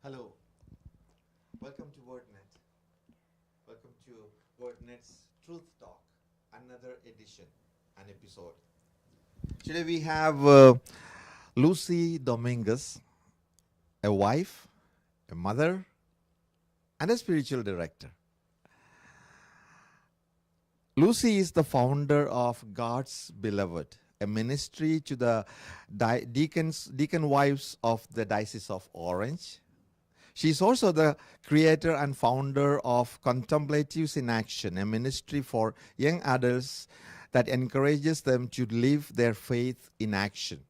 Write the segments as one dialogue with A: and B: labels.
A: Hello, welcome to Wordnet. Welcome to Wordnet's Truth Talk, another edition, an episode. Today we have Lucy Dominguez, a wife, a mother, and a spiritual director. Lucy is the founder of God's Beloved, a ministry to the deacon wives of the Diocese of Orange. She is also the creator and founder of Contemplatives in Action, a ministry for young adults that encourages them to live their faith in action.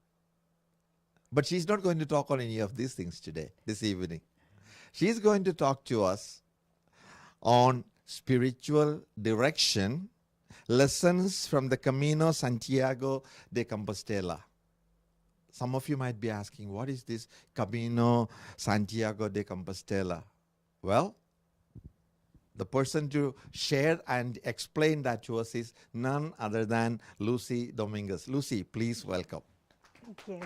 A: But she's not going to talk on any of these things today, this evening. She's going to talk to us on spiritual direction, lessons from the Camino Santiago de Compostela. Some of you might be asking, what is this Camino Santiago de Compostela? Well, the person to share and explain that to us is none other than Lucy Dominguez. Lucy, please welcome.
B: Thank you.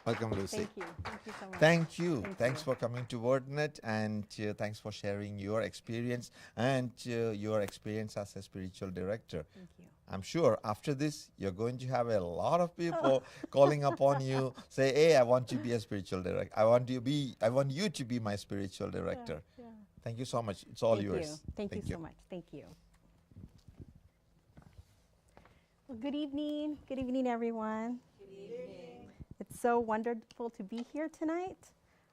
A: Welcome, Lucy.
B: Thank you. Thank you so much.
A: Thank you.
B: Thank
A: Thanks
B: you.
A: for coming to Wordnet, and thanks for sharing your experience and your experience as a spiritual director.
B: Thank you.
A: I'm sure after this, you're going to have a lot of people calling upon you, say, hey, I want to be a spiritual director. I want you to be my spiritual director.
B: Yeah.
A: Thank you so much. It's all
B: Thank
A: yours.
B: you. Thank you so much. Thank you. Well, good evening. Good evening, everyone. Good evening. It's so wonderful to be here tonight.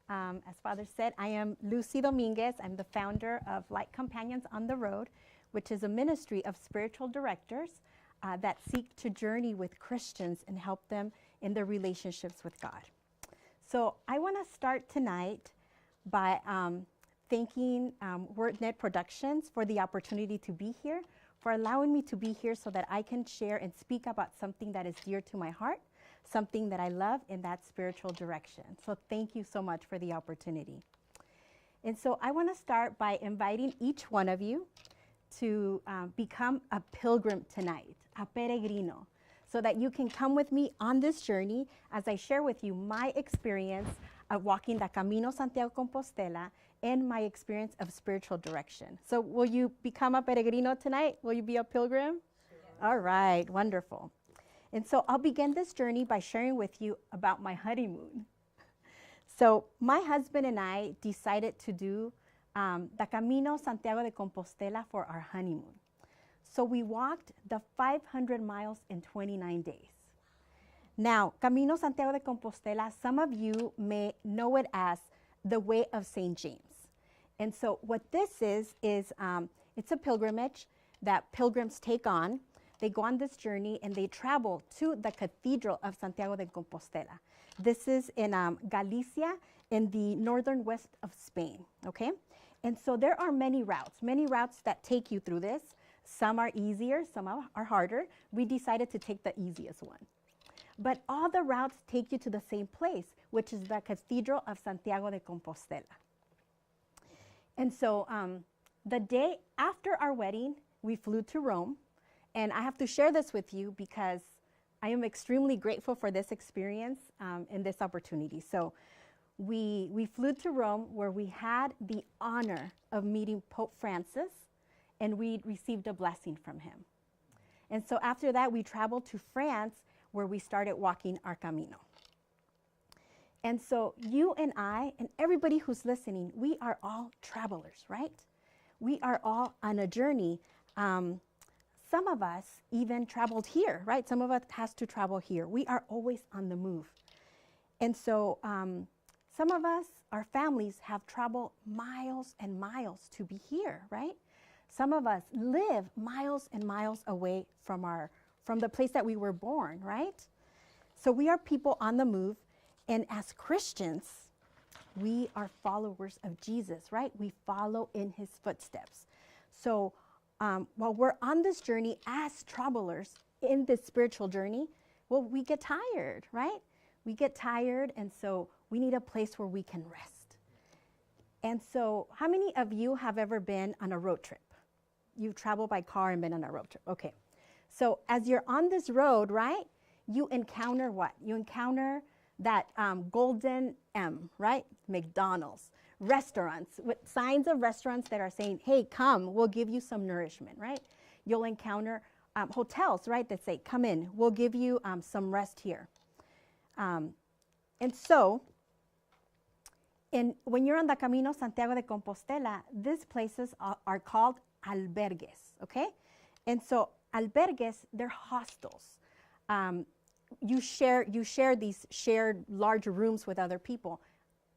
B: As Father said, I am Lucy Dominguez. I'm the founder of Light Companions on the Road, which is a ministry of spiritual directors that seek to journey with Christians and help them in their relationships with God. So I want to start tonight by thanking Wordnet Productions for the opportunity to be here, for allowing me to be here so that I can share and speak about something that is dear to my heart, something that I love in that spiritual direction. So thank you so much for the opportunity. And so I want to start by inviting each one of you to become a pilgrim tonight, a peregrino, so that you can come with me on this journey as I share with you my experience of walking the Camino Santiago Compostela and my experience of spiritual direction. So will you become a peregrino tonight? Will you be a pilgrim? Sure. All right, wonderful. And so I'll begin this journey by sharing with you about my honeymoon. So my husband and I decided to do the Camino Santiago de Compostela for our honeymoon. So we walked the 500 miles in 29 days. Now, Camino Santiago de Compostela, some of you may know it as the Way of St. James. And so what this is it's a pilgrimage that pilgrims take on. They go on this journey and they travel to the Cathedral of Santiago de Compostela. This is in Galicia, in the northern west of Spain, okay? And so there are many routes that take you through this. Some are easier, some are harder. We decided to take the easiest one. But all the routes take you to the same place, which is the Cathedral of Santiago de Compostela. And so the day after our wedding, we flew to Rome. And I have to share this with you because I am extremely grateful for this experience and this opportunity. So we flew to Rome, where we had the honor of meeting Pope Francis, and we received a blessing from him. And so after that, we traveled to France, where we started walking our Camino. And so you and I and everybody who's listening, we are all travelers, right? We are all on a journey. Some of us even traveled here, right? Some of us has to travel here. We are always on the move. And so some of us, our families, have traveled miles and miles to be here, right? Some of us live miles and miles away from the place that we were born, right? So we are people on the move, and as Christians, we are followers of Jesus, right? We follow in his footsteps. So while we're on this journey as travelers in this spiritual journey, well, we get tired, right? We get tired, and so we need a place where we can rest. And so how many of you have ever been on a road trip? You've traveled by car and been on a road trip. Okay. So as you're on this road, right, you encounter what? You encounter that golden M, right? McDonald's, restaurants, with signs of restaurants that are saying, hey, come, we'll give you some nourishment, right? You'll encounter hotels, right, that say, come in, we'll give you some rest here. And so, when you're on the Camino Santiago de Compostela, these places are called albergues, okay? And so albergues, they're hostels. You share these shared large rooms with other people.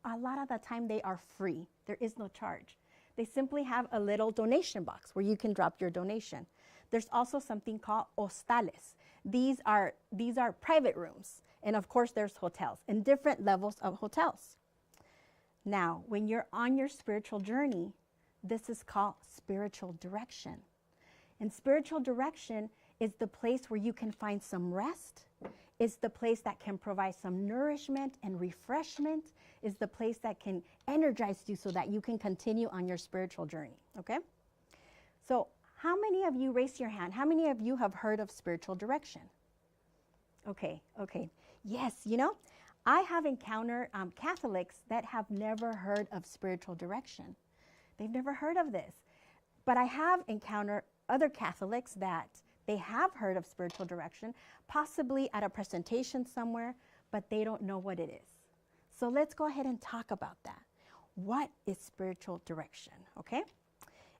B: A lot of the time they are free. There is no charge. They simply have a little donation box where you can drop your donation. There's also something called hostales. These are private rooms. And of course there's hotels and different levels of hotels. Now, when you're on your spiritual journey, this is called spiritual direction. And spiritual direction is the place where you can find some rest. It's the place that can provide some nourishment and refreshment. It's the place that can energize you so that you can continue on your spiritual journey, okay? So how many of you, raise your hand, how many of you have heard of spiritual direction? Okay. Yes, you know, I have encountered Catholics that have never heard of spiritual direction. They've never heard of this. But I have encountered other Catholics that they have heard of spiritual direction, possibly at a presentation somewhere, but they don't know what it is. So let's go ahead and talk about that. What is spiritual direction, okay?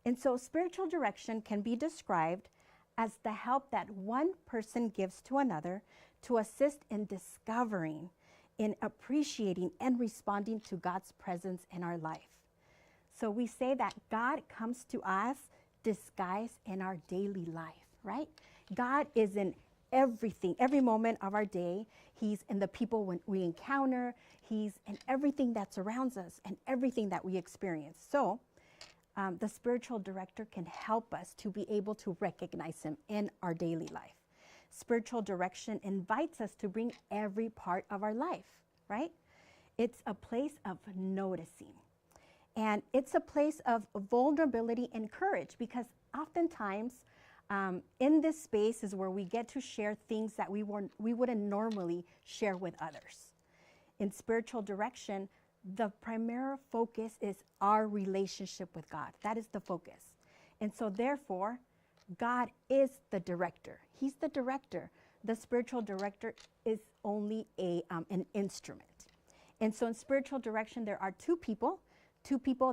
B: And so spiritual direction can be described as the help that one person gives to another to assist in discovering, in appreciating, and responding to God's presence in our life. So we say that God comes to us disguised in our daily life, right? God is in everything, every moment of our day. He's in the people when we encounter. He's in everything that surrounds us and everything that we experience. So the spiritual director can help us to be able to recognize him in our daily life. Spiritual direction invites us to bring every part of our life, right? It's a place of noticing. And it's a place of vulnerability and courage, because oftentimes in this space is where we get to share things that we wouldn't normally share with others. In spiritual direction, the primary focus is our relationship with God. That is the focus. And so therefore, God is the director. He's the director. The spiritual director is only an instrument. And so in spiritual direction, there are two people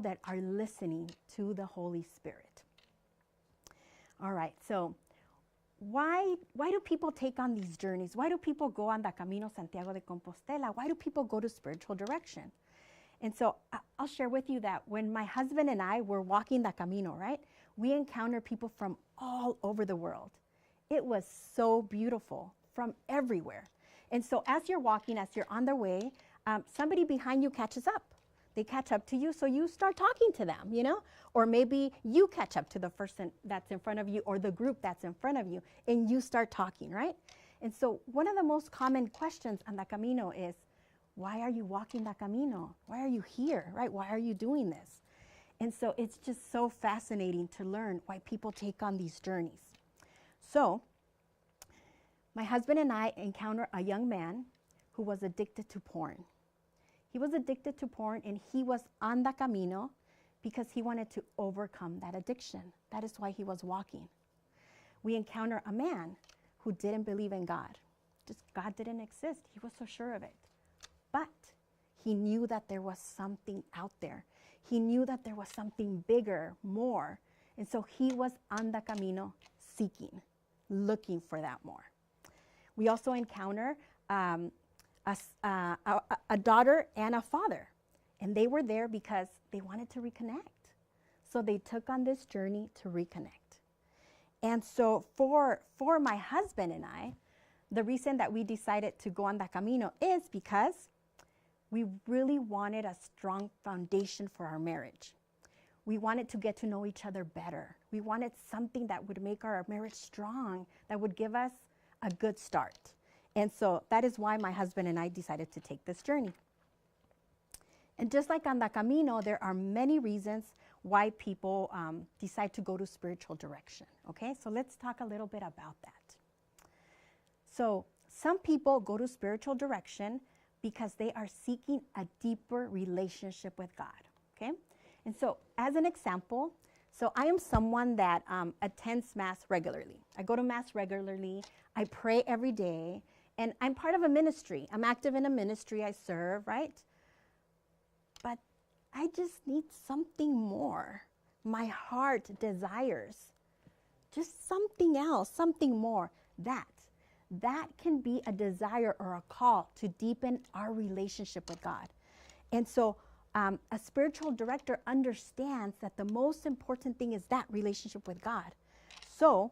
B: that are listening to the Holy Spirit. All right, so why do people take on these journeys? Why do people go on the Camino Santiago de Compostela? Why do people go to spiritual direction? And so I'll share with you that when my husband and I were walking the Camino, right, we encountered people from all over the world. It was so beautiful, from everywhere. And so as you're walking, as you're on the way, somebody behind you catches up. They catch up to you, so you start talking to them, you know? Or maybe you catch up to the person that's in front of you or the group that's in front of you, and you start talking, right? And so one of the most common questions on the Camino is, why are you walking the Camino? Why are you here, right? Why are you doing this? And so it's just so fascinating to learn why people take on these journeys. So my husband and I encountered a young man who was addicted to porn. He was addicted to porn, and he was on the Camino because he wanted to overcome that addiction. That is why he was walking. We encountered a man who didn't believe in God. Just God didn't exist. He was so sure of it. But he knew that there was something out there. He knew that there was something bigger, more. And so he was on the Camino seeking, looking for that more. We also encounter a daughter and a father. And they were there because they wanted to reconnect. So they took on this journey to reconnect. And so for my husband and I, the reason that we decided to go on the Camino is because we really wanted a strong foundation for our marriage. We wanted to get to know each other better. We wanted something that would make our marriage strong, that would give us a good start. And so that is why my husband and I decided to take this journey. And just like on the Camino, there are many reasons why people decide to go to spiritual direction. Okay, so let's talk a little bit about that. So some people go to spiritual direction because they are seeking a deeper relationship with God, okay? And so as an example, so I am someone that attends Mass regularly. I go to Mass regularly. I pray every day. And I'm part of a ministry. I'm active in a ministry. I serve, right? But I just need something more. My heart desires just something else, something more. That can be a desire or a call to deepen our relationship with God. And so a spiritual director understands that the most important thing is that relationship with God. So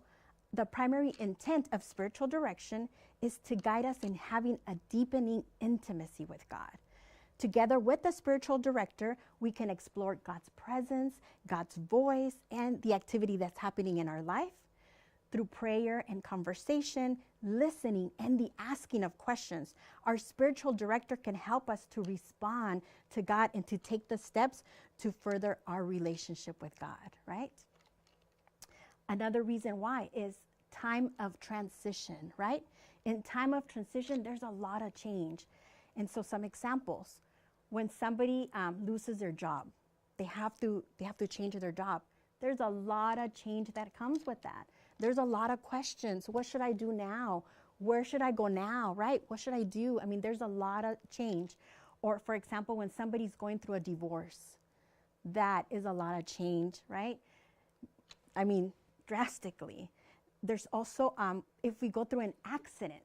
B: the primary intent of spiritual direction is to guide us in having a deepening intimacy with God. Together with the spiritual director, we can explore God's presence, God's voice, and the activity that's happening in our life. Through prayer and conversation, listening, and the asking of questions, our spiritual director can help us to respond to God and to take the steps to further our relationship with God, right? Another reason why is time of transition, right? In time of transition, there's a lot of change. And so some examples, when somebody loses their job, they have to change their job. There's a lot of change that comes with that. There's a lot of questions. What should I do now? Where should I go now, right? What should I do? I mean, there's a lot of change. Or for example, when somebody's going through a divorce, that is a lot of change, right? I mean, drastically. There's also, if we go through an accident,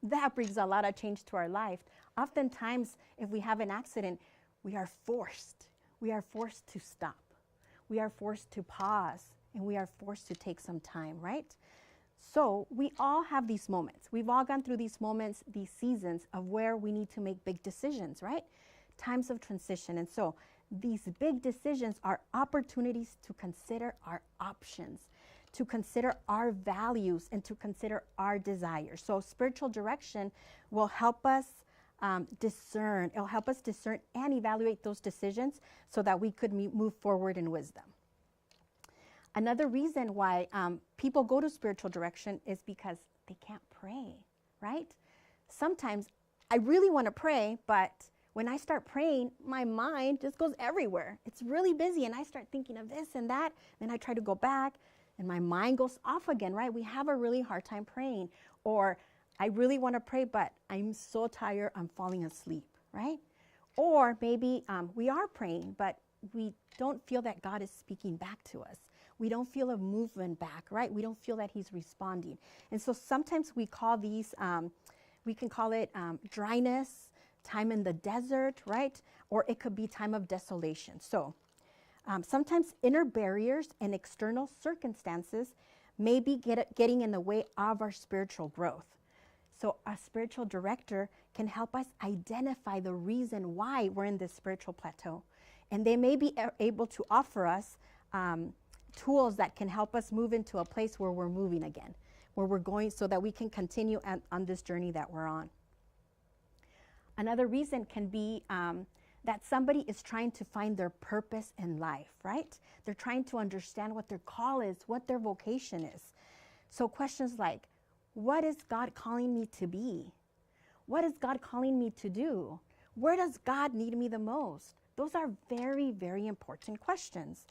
B: that brings a lot of change to our life. Oftentimes, if we have an accident, we are forced to stop. We are forced to pause, and we are forced to take some time, right? So we all have these moments. We've all gone through these moments, these seasons of where we need to make big decisions, right? Times of transition. And so these big decisions are opportunities to consider our options, to consider our values, and to consider our desires. So spiritual direction will help us discern. It'll help us discern and evaluate those decisions so that we could move forward in wisdom. Another reason why people go to spiritual direction is because they can't pray, right? Sometimes I really want to pray, but when I start praying, my mind just goes everywhere. It's really busy, and I start thinking of this and that, then I try to go back, and my mind goes off again, right? We have a really hard time praying. Or I really want to pray, but I'm so tired, I'm falling asleep, right? Or maybe we are praying, but we don't feel that God is speaking back to us. We don't feel a movement back, right? We don't feel that he's responding. And so sometimes we call these, we can call it dryness, time in the desert, right? Or it could be time of desolation. So sometimes inner barriers and external circumstances may be getting in the way of our spiritual growth. So a spiritual director can help us identify the reason why we're in this spiritual plateau. And they may be able to offer us tools that can help us move into a place where we're moving again, where we're going, so that we can continue on this journey that we're on. Another reason can be that somebody is trying to find their purpose in life, right? They're trying to understand what their call is, what their vocation is. So questions like, what is God calling me to be? What is God calling me to do? Where does God need me the most? Those are very, very important questions.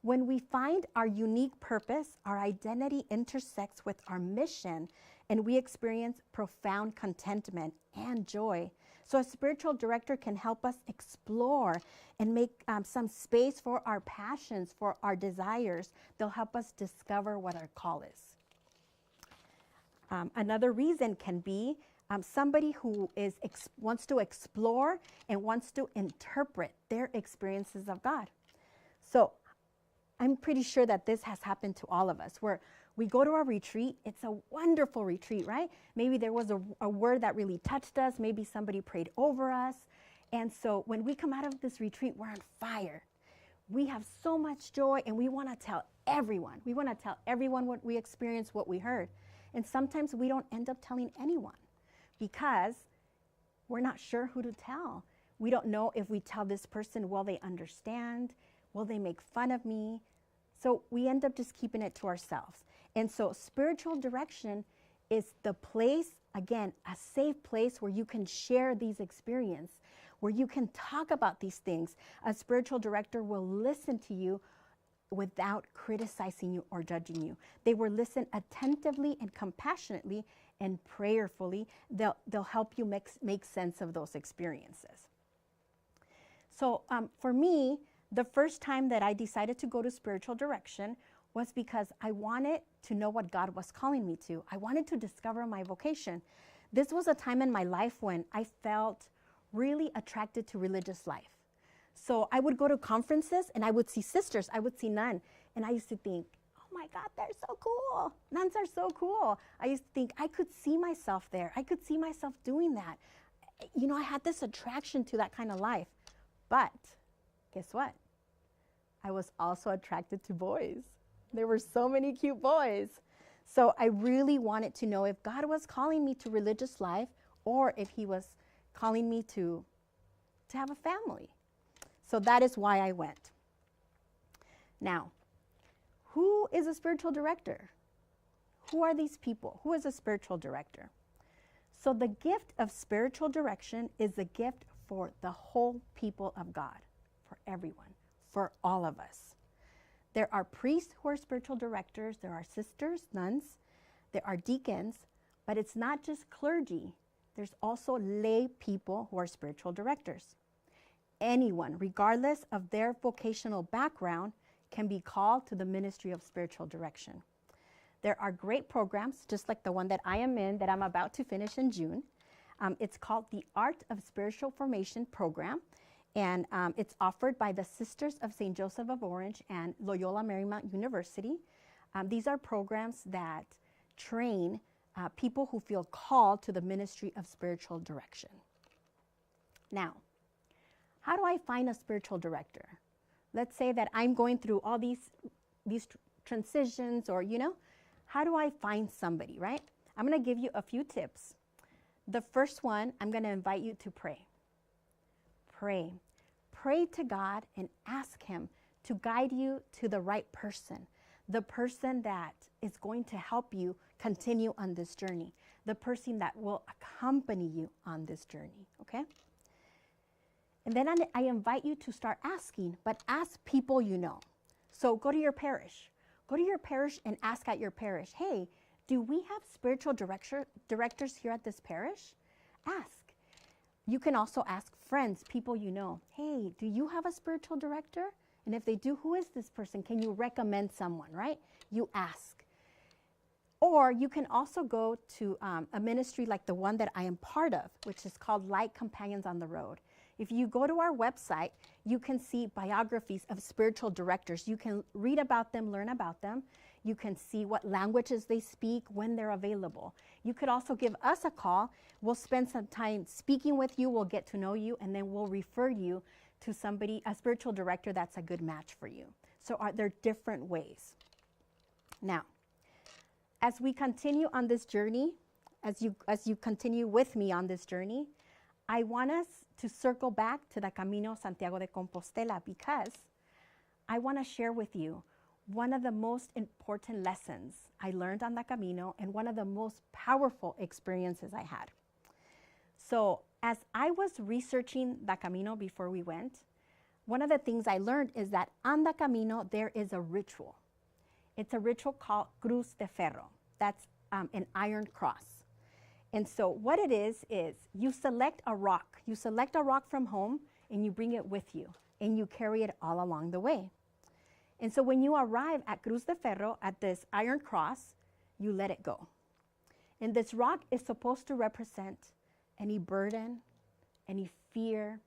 B: When we find our unique purpose, our identity intersects with our mission, and we experience profound contentment and joy. So a spiritual director can help us explore and make some space for our passions, for our desires. They'll help us discover what our call is. Another reason can be somebody who wants to explore and wants to interpret their experiences of God. So I'm pretty sure that this has happened to all of us, where we go to a retreat. It's a wonderful retreat, right? Maybe there was a word that really touched us. Maybe somebody prayed over us. And so when we come out of this retreat, we're on fire. We have so much joy, and we want to tell everyone. We want to tell everyone what we experienced, what we heard. And sometimes we don't end up telling anyone because we're not sure who to tell. We don't know if we tell this person, will they understand? Will they make fun of me? So we end up just keeping it to ourselves. And so spiritual direction is the place, again, a safe place where you can share these experiences, where you can talk about these things. A spiritual director will listen to you without criticizing you or judging you. They will listen attentively and compassionately and prayerfully. They'll help you make sense of those experiences. So for me, the first time that I decided to go to spiritual direction was because I wanted to know what God was calling me to. I wanted to discover my vocation. This was a time in my life when I felt really attracted to religious life. So I would go to conferences and I would see sisters, I would see nuns, and I used to think, oh my God, they're so cool. Nuns are so cool. I used to think I could see myself there. I could see myself doing that. You know, I had this attraction to that kind of life. But guess what? I was also attracted to boys. There were so many cute boys. So I really wanted to know if God was calling me to religious life or if he was calling me to have a family. So that is why I went. Now, who is a spiritual director? Who are these people? Who is a spiritual director? So the gift of spiritual direction is a gift for the whole people of God, for everyone, for all of us. There are priests who are spiritual directors. There are sisters, nuns. There are deacons. But it's not just clergy. There's also lay people who are spiritual directors. Anyone, regardless of their vocational background, can be called to the ministry of spiritual direction. There are great programs, just like the one that I am in, that I'm about to finish in June. It's called the Art of Spiritual Formation Program, and it's offered by the Sisters of St. Joseph of Orange and Loyola Marymount University. These are programs that train people who feel called to the ministry of spiritual direction. Now, how do I find a spiritual director? Let's say that I'm going through all these transitions, or, you know, how do I find somebody, right? I'm going to give you a few tips. The first one, I'm going to invite you to pray. Pray. Pray to God and ask him to guide you to the right person, the person that is going to help you continue on this journey, the person that will accompany you on this journey, okay? And then I invite you to start asking, but ask people you know. So go to your parish. Go to your parish and ask at your parish, hey, do we have spiritual directors here at this parish? Ask. You can also ask friends, people you know, hey, do you have a spiritual director? And if they do, who is this person? Can you recommend someone, right? You ask. Or you can also go to a ministry like the one that I am part of, which is called Light Companions on the Road. If you go to our website, you can see biographies of spiritual directors. You can read about them, learn about them. You can see what languages they speak, when they're available. You could also give us a call. We'll spend some time speaking with you. We'll get to know you, and then we'll refer you to somebody, a spiritual director that's a good match for you. So there are different ways. Now, as we continue on this journey, as you continue with me on this journey, I want us to circle back to the Camino de Santiago Compostela, because I want to share with you one of the most important lessons I learned on the Camino and one of the most powerful experiences I had. So as I was researching the Camino before we went, one of the things I learned is that on the Camino there is a ritual. It's a ritual called Cruz de Ferro. That's an iron cross. And so what it is you select a rock. You select a rock from home and you bring it with you and you carry it all along the way. And so when you arrive at Cruz de Ferro, at this iron cross, you let it go. And this rock is supposed to represent any burden, any fear.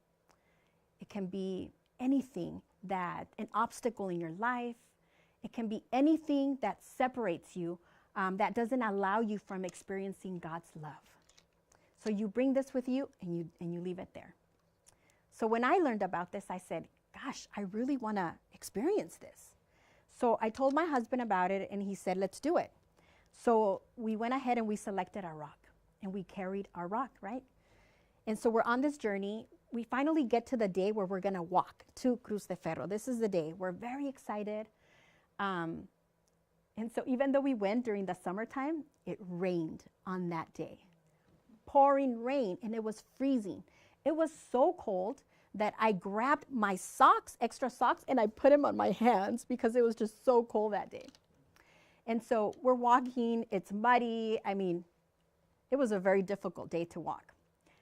B: It can be anything an obstacle in your life. It can be anything that separates you, that doesn't allow you from experiencing God's love. So you bring this with you and you leave it there. So when I learned about this, I said, gosh, I really want to experience this. So I told my husband about it and he said, let's do it. So we went ahead and we selected our rock and we carried our rock, right? And so we're on this journey. We finally get to the day where we're going to walk to Cruz de Ferro. This is the day. We're very excited. And so even though we went during the summertime, it rained on that day. Pouring rain, and it was freezing. It was so cold that I grabbed my socks, extra socks, and I put them on my hands because it was just so cold that day. And so we're walking, it's muddy. I mean, it was a very difficult day to walk.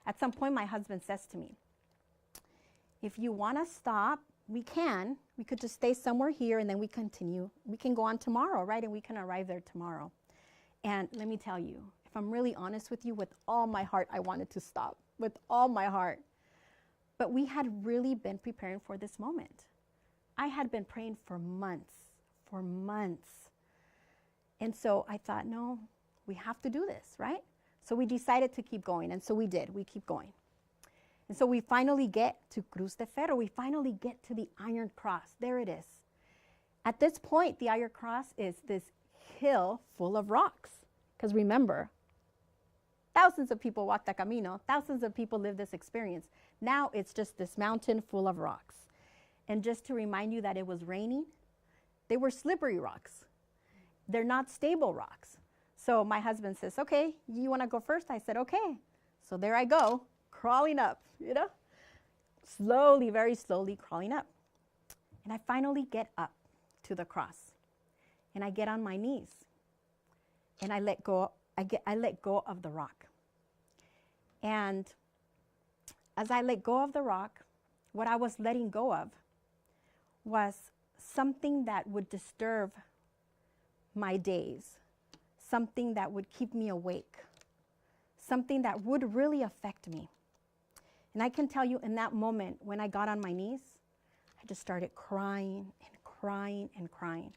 B: At some point, my husband says to me, if you want to stop, we can. We could just stay somewhere here and then we continue. We can go on tomorrow, right? And we can arrive there tomorrow. And let me tell you, if I'm really honest with you, with all my heart, I wanted to stop, with all my heart. But we had really been preparing for this moment. I had been praying for months. And so I thought, no, we have to do this, right? So we decided to keep going, and so we did. We keep going. And so we finally get to Cruz de Ferro. We finally get to the Iron Cross. There it is. At this point, the Iron Cross is this hill full of rocks. Because remember, thousands of people walk the Camino. Thousands of people live this experience. Now it's just this mountain full of rocks. And just to remind you that it was raining, they were slippery rocks. They're not stable rocks. So my husband says, okay, you want to go first? I said, okay. So there I go, crawling up, slowly, very slowly crawling up. And I finally get up to the cross. And I get on my knees. And I let go of the rock. And as I let go of the rock, what I was letting go of was something that would disturb my days, something that would keep me awake, something that would really affect me. And I can tell you in that moment when I got on my knees, I just started crying and crying and crying.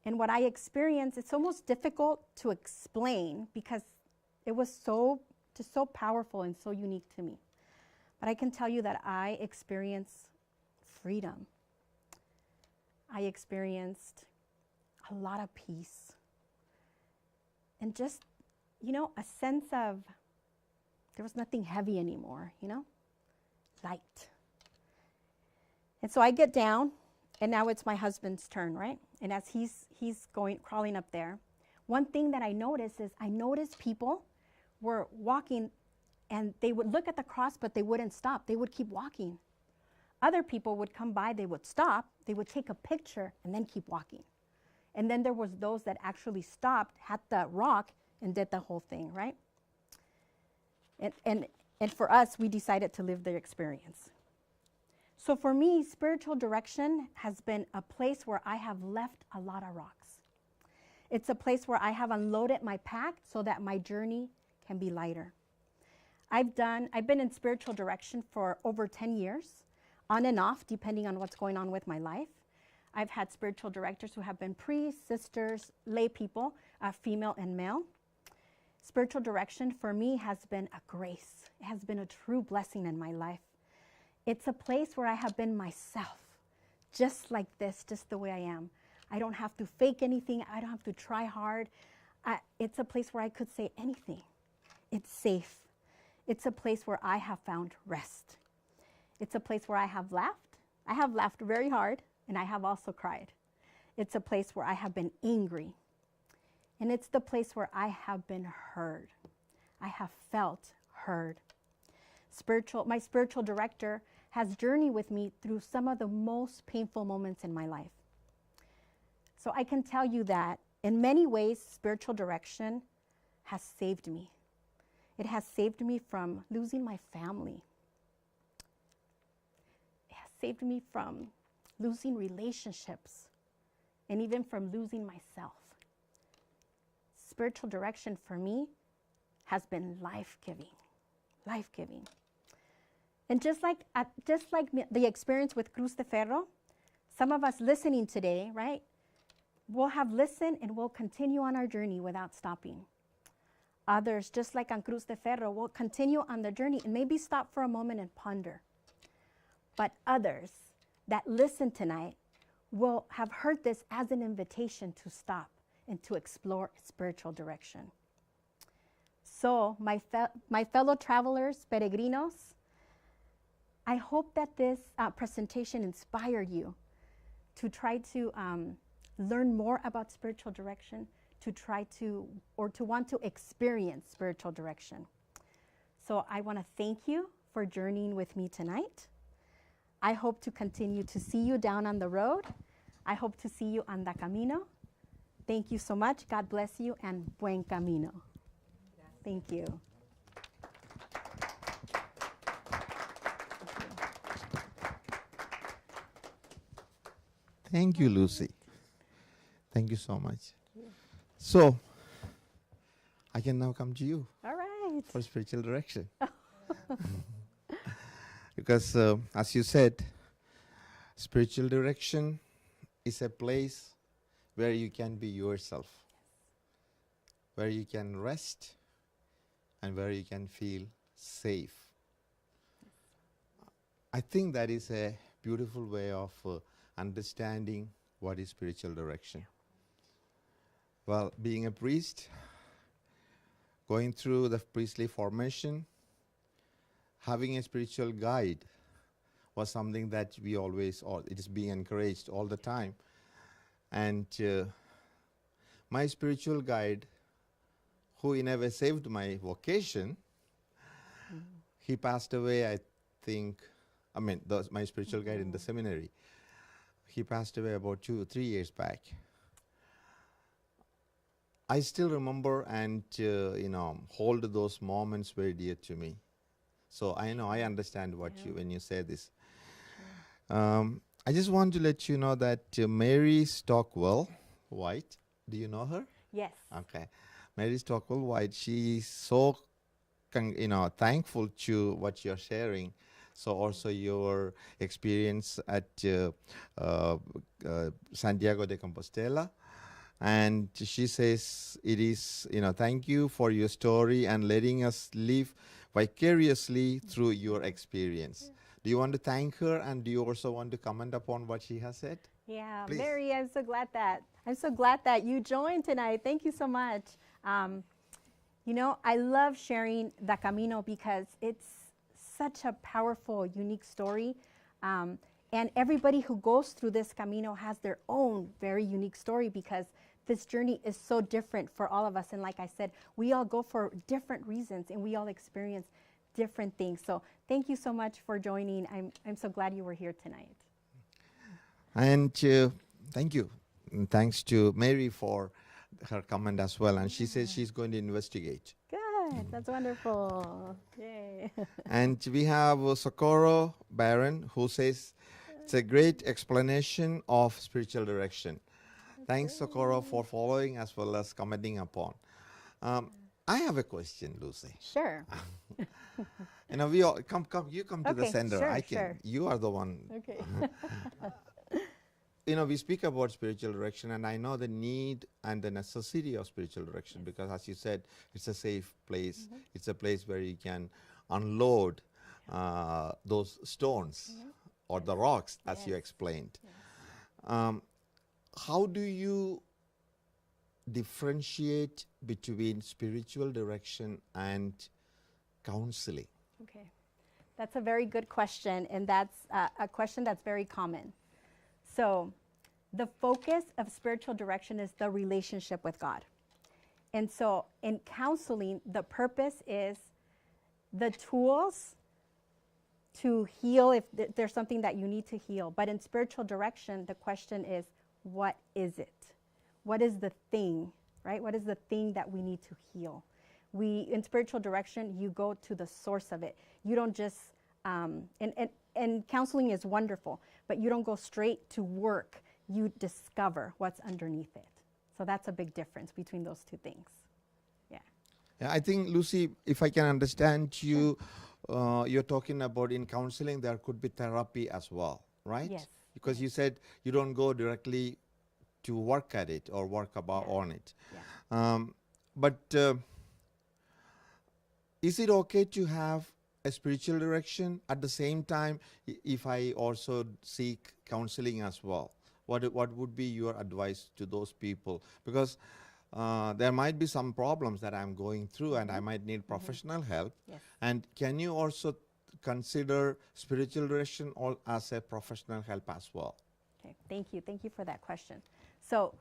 B: And what I experienced, it's almost difficult to explain because it was so powerful and so unique to me. But I can tell you that I experienced freedom. I experienced a lot of peace. And just, a sense of there was nothing heavy anymore, light. And so I get down, and now it's my husband's turn, right? And as he's crawling up there, one thing that I noticed is people were walking, and they would look at the cross, but they wouldn't stop. They would keep walking. Other people would come by, they would stop, they would take a picture, and then keep walking. And then there was those that actually stopped, had the rock, and did the whole thing, right? And for us, we decided to live the experience. So for me, spiritual direction has been a place where I have left a lot of rocks. It's a place where I have unloaded my pack so that my journey can be lighter. I've been in spiritual direction for over 10 years, on and off, depending on what's going on with my life. I've had spiritual directors who have been priests, sisters, lay people, female and male. Spiritual direction for me has been a grace. It has been a true blessing in my life. It's a place where I have been myself, just like this, just the way I am. I don't have to fake anything. I don't have to try hard. It's a place where I could say anything. It's safe. It's a place where I have found rest. It's a place where I have laughed. I have laughed very hard, and I have also cried. It's a place where I have been angry. And it's the place where I have been heard. I have felt heard. My spiritual director has journeyed with me through some of the most painful moments in my life. So I can tell you that in many ways, spiritual direction has saved me. It has saved me from losing my family. It has saved me from losing relationships and even from losing myself. Spiritual direction for me has been life-giving, life-giving. And just like the experience with Cruz de Ferro, some of us listening today, right, we'll have listened and we'll continue on our journey without stopping. Others, just like on Cruz de Ferro, will continue on the journey and maybe stop for a moment and ponder. But others that listen tonight will have heard this as an invitation to stop and to explore spiritual direction. So, my fellow travelers, peregrinos, I hope that this presentation inspired you to try to learn more about spiritual direction, to try to, or to want to experience spiritual direction. So I want to thank you for journeying with me tonight. I hope to continue to see you down on the road. I hope to see you on the Camino. Thank you so much. God bless you, and buen camino. Thank you.
A: Thank you, Lucy. Thank you so much. So, I can now come to you
B: All right.
A: for spiritual direction. Because, as you said, spiritual direction is a place where you can be yourself, where you can rest, and where you can feel safe. I think that is a beautiful way of understanding what is spiritual direction. Well, being a priest, going through the priestly formation, having a spiritual guide was something that we always, it is being encouraged all the time. And my spiritual guide, who in a way saved my vocation, he passed away, I think, my spiritual guide in the seminary. He passed away about 2 or 3 years back. I still remember and hold those moments very dear to me. So I know, I understand what when you say this. I just want to let you know that Mary Stockwell White, do you know her?
B: Yes.
A: Okay. Mary Stockwell White, she is so thankful to what you're sharing. So also your experience at Santiago de Compostela. And she says it is, thank you for your story and letting us live vicariously through your experience. Do you want to thank her, and do you also want to comment upon what she has said?
B: Yeah,
A: Please.
B: Mary, I'm so glad that you joined tonight. Thank you so much. I love sharing the Camino because it's such a powerful, unique story. And everybody who goes through this Camino has their own very unique story, because this journey is so different for all of us. And like I said, we all go for different reasons, and we all experience different things. So thank you so much for joining. I'm so glad you were here tonight.
A: And thank you. And thanks to Mary for her comment as well. And she says she's going to investigate.
B: Good. That's wonderful. Yay.
A: And we have Socorro Barron, who says it's a great explanation of spiritual direction. Thanks, Socorro, for following as well as commenting upon. I have a question, Lucy.
B: Sure.
A: We all come. You come to the center.
B: Sure,
A: I can.
B: sure.
A: You are the one.
B: Okay.
A: We speak about spiritual direction, and I know the need and the necessity of spiritual direction, because, as you said, it's a safe place. It's a place where you can unload those stones or the rocks, as you explained. How do you differentiate between spiritual direction and counseling?
B: Okay. That's a very good question, and that's a question that's very common. So the focus of spiritual direction is the relationship with God. And so in counseling, the purpose is the tools to heal if there's something that you need to heal. But in spiritual direction, the question is, what is it? What is the thing, right? What is the thing that we need to heal? In spiritual direction, you go to the source of it. You don't just, and counseling is wonderful, but you don't go straight to work. You discover what's underneath it. So that's a big difference between those two things. Yeah.
A: I think, Lucy, if I can understand you, you're talking about in counseling, there could be therapy as well, right?
B: Yes.
A: Because you said you don't go directly to work at it or work on it.
B: Yeah.
A: But is it okay to have a spiritual direction at the same time if I also seek counseling as well? What would be your advice to those people? Because there might be some problems that I'm going through, and I might need professional help.
B: Yes.
A: And can you also consider spiritual direction as a professional help as well?
B: Okay, thank you. Thank you for that question. So,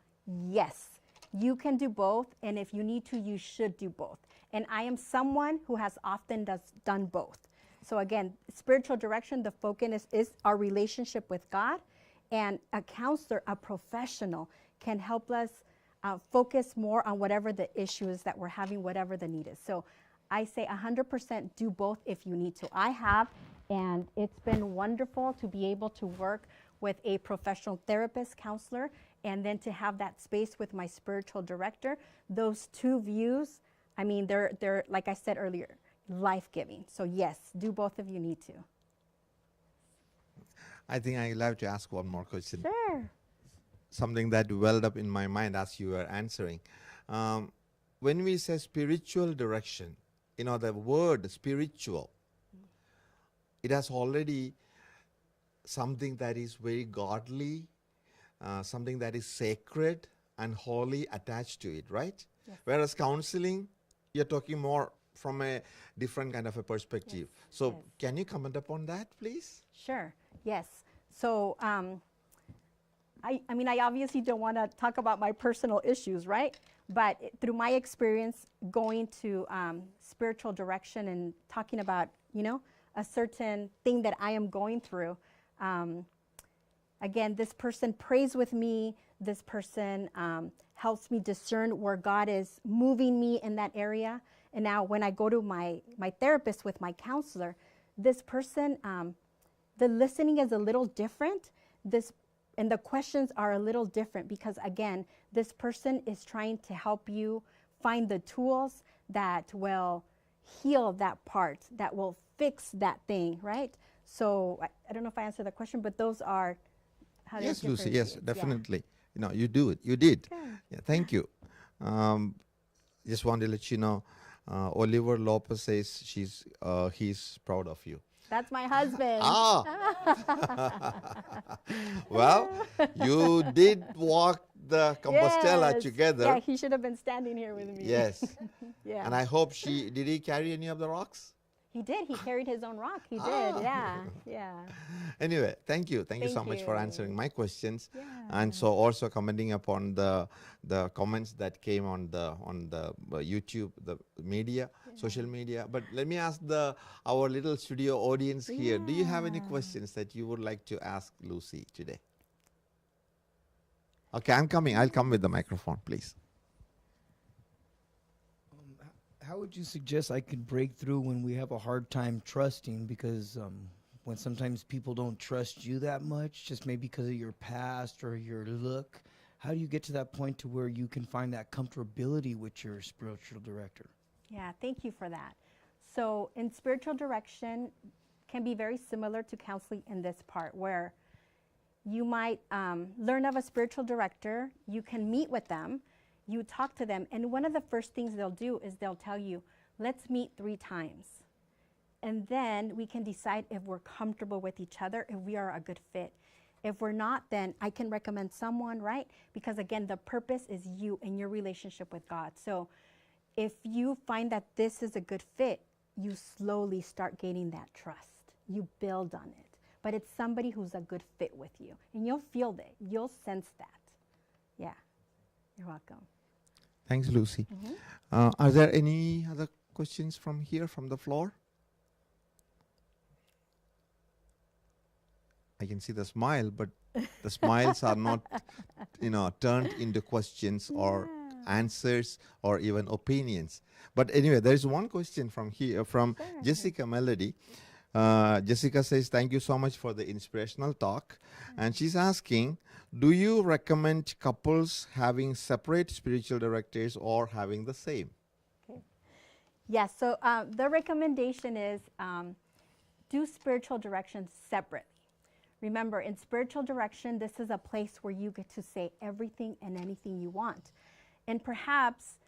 B: yes, you can do both, and if you need to, you should do both. And I am someone who has often done both. So again, spiritual direction, the focus is our relationship with God, and a counselor, a professional, can help us focus more on whatever the issue is that we're having, whatever the need is. So I say 100% do both if you need to. I have, and it's been wonderful to be able to work with a professional therapist, counselor, and then to have that space with my spiritual director. Those two views, I mean, they're like I said earlier, life-giving. So yes, do both if you need to.
A: I think I'd like to ask one more question.
B: Sure.
A: Something that welled up in my mind as you were answering. When we say spiritual direction, the word spiritual, it has already something that is very godly, something that is sacred and holy attached to it, right?
B: Yes.
A: Whereas counseling, you're talking more from a different kind of a perspective.
B: Yes.
A: So
B: Yes.
A: can you comment upon that, please?
B: Sure. Yes. So I mean, I obviously don't want to talk about my personal issues, right? But through my experience going to spiritual direction and talking about, a certain thing that I am going through, again, this person prays with me. This person helps me discern where God is moving me in that area. And now when I go to my therapist with my counselor, this person, the listening is a little different. And the questions are a little different because, again, this person is trying to help you find the tools that will heal that part, that will fix that thing, right? So I don't know if I answered the question, but those are how to
A: Yes, Lucy,
B: differentiate.
A: yes, definitely. You do it. You did.
B: Good.
A: Yeah, thank you. Just want to let you know, Oliver Lopez says he's proud of you.
B: That's my husband.
A: Well, you did walk the Compostela
B: Yes.
A: together.
B: Yeah, he should have been standing here with me.
A: Yes.
B: Yeah.
A: And I hope did he carry any of the rocks?
B: He did. He carried his own rock. He did. Yeah. Yeah.
A: Anyway, thank you. Thank you so
B: Thank
A: much for
B: you.
A: answering my questions.
B: Yeah.
A: And so also commenting upon the comments that came on the YouTube, the media, social media. But let me ask our little studio audience here. Do you have any questions that you would like to ask Lucy today? Okay, I'm coming. I'll come with the microphone, please.
C: How would you suggest I could break through when we have a hard time trusting? Because when sometimes people don't trust you that much, just maybe because of your past or your look, how do you get to that point to where you can find that comfortability with your spiritual director?
B: Yeah, thank you for that. So in spiritual direction can be very similar to counseling in this part where you might learn of a spiritual director, you can meet with them, you talk to them, and one of the first things they'll do is they'll tell you, let's meet 3 times. And then we can decide if we're comfortable with each other, if we are a good fit. If we're not, then I can recommend someone, right? Because again, the purpose is you and your relationship with God. So if you find that this is a good fit, you slowly start gaining that trust. You build on it. But it's somebody who's a good fit with you. And you'll feel it. You'll sense that. Yeah. You're welcome.
A: Thanks, Lucy. Are there any other questions from the floor? I can see the smile, but the smiles are not, turned into questions or answers or even opinions. But anyway, there is one question from here, from Jessica Melody. Jessica says, thank you so much for the inspirational talk. And she's asking, do you recommend couples having separate spiritual directors or having the same?
B: Okay. Yes, so the recommendation is do spiritual direction separately. Remember, in spiritual direction, this is a place where you get to say everything and anything you want. And perhaps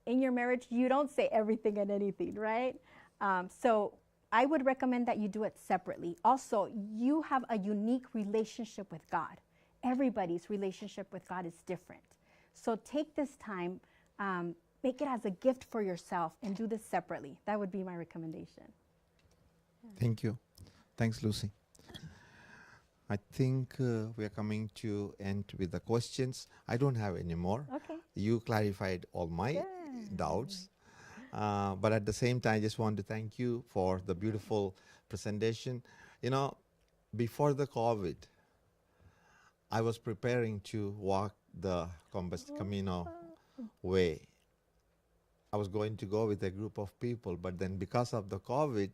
B: in your marriage, you don't say everything and anything, right? So I would recommend that you do it separately. Also, you have a unique relationship with God. Everybody's relationship with God is different. So take this time, make it as a gift for yourself, and do this separately. That would be my recommendation.
A: Thank you. Thanks, Lucy. I think we are coming to end with the questions. I don't have any more.
B: Okay.
A: You clarified all my
B: Good.
A: doubts. But at the same time, I just want to thank you for the beautiful presentation. You know, before the COVID, I was preparing to walk the Camino way. I was going to go with a group of people, but then because of the COVID,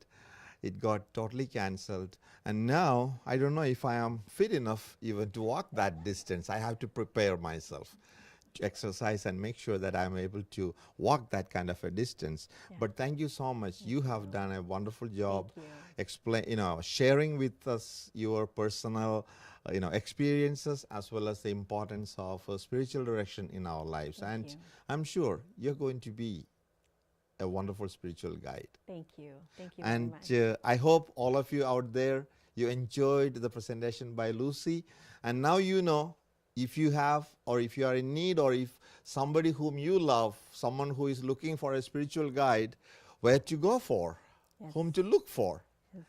A: it got totally cancelled. And now I don't know if I am fit enough even to walk that distance. I have to prepare myself to exercise and make sure that I'm able to walk that kind of a distance.
B: Yeah.
A: But thank you so much. You have done a wonderful job
B: Thank you.
A: sharing with us your personal experiences as well as the importance of spiritual direction in our lives.
B: Thank
A: And
B: you.
A: I'm sure you're going to be a wonderful spiritual guide.
B: Thank you. Thank you
A: And
B: very much.
A: I hope all of you out there, you enjoyed the presentation by Lucy. And now you know, if you have, or if you are in need, or if somebody whom you love, someone who is looking for a spiritual guide, where to go for,
B: Yes.
A: whom to look for.
B: Yes.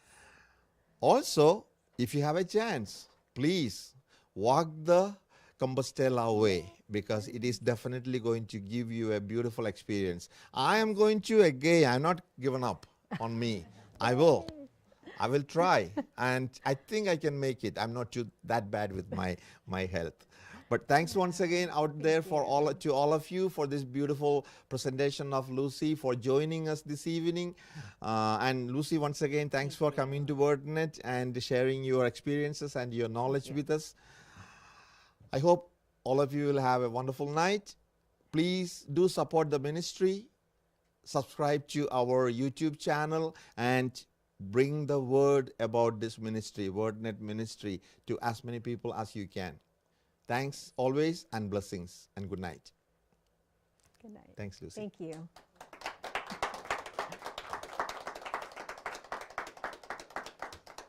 A: Also, if you have a chance, please walk the Compostela way, because it is definitely going to give you a beautiful experience. I am going to again, I'm not given up on me. I will try, and I think I can make it. I'm not too that bad with my health. But thanks once again out there for all of you for this beautiful presentation of Lucy, for joining us this evening. And Lucy, once again, thanks for coming to Wordnet and sharing your experiences and your knowledge with us. I hope all of you will have a wonderful night. Please do support the ministry. Subscribe to our YouTube channel and bring the word about this ministry, Wordnet ministry, to as many people as you can. Thanks always, and blessings, and good night.
B: Good night.
A: Thanks, Lucy.
B: Thank you.